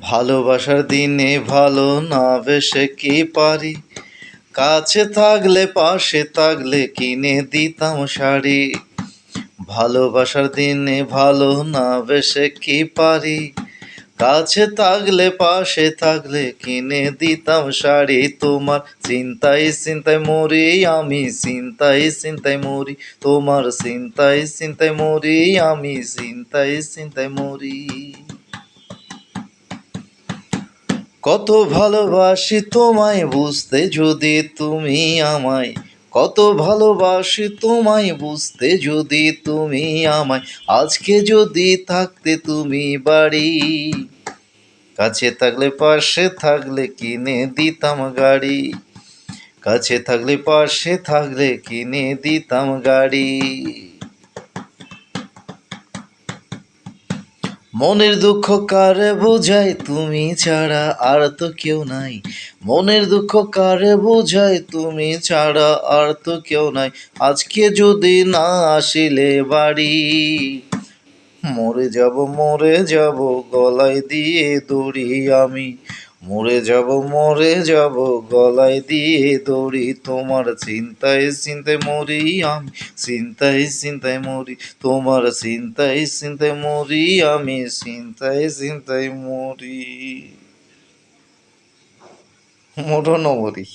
ভালোবাসার দিনে ভালো না বেসে কি পারি, কাছে থাকলে পাশে থাকলে কিনে দিতাম শাড়ি। ভালোবাসার দিনে ভালো না বেসে কি পারি, কাছে থাকলে পাশে থাকলে কিনে দিতাম শাড়ি। তোমার চিন্তায় চিন্তায় মরি আমি, চিন্তায় চিন্তায় মরি, তোমার চিন্তায় চিন্তায় মরি আমি, চিন্তায় চিন্তায় মরি। কত ভালোবাসি তোমায় বুঝতে যদি তুমি আমায়, কত ভালোবাসি তোমায় বুঝতে যদি তুমি আমায়। আজকে যদি থাকতে তুমি বাড়ি, কাছে থাকলে পাশে থাকলে কিনে দিতাম গাড়ি। কাছে থাকলে পাশে থাকলে কিনে দিতাম গাড়ি। মনের দুঃখ কারে বোঝাই তুমি ছাড়া আর তো কেউ নাই। মনের দুঃখ কারে বোঝাই তুমি ছাড়া আর তো কেউ নাই। আজকে যদি না আসিলে বাড়ি, মরে যাব গলায় দিয়ে দড়ি আমি। মরে যাব গলায় দিয়ে দড়ি। তোমার চিন্তায় চিন্তায় মরি আমি, চিন্তায় চিন্তায় মরি, তোমার চিন্তায় চিন্তায় মরি আমি, চিন্তায় চিন্তায় মরি। মরো না মরি।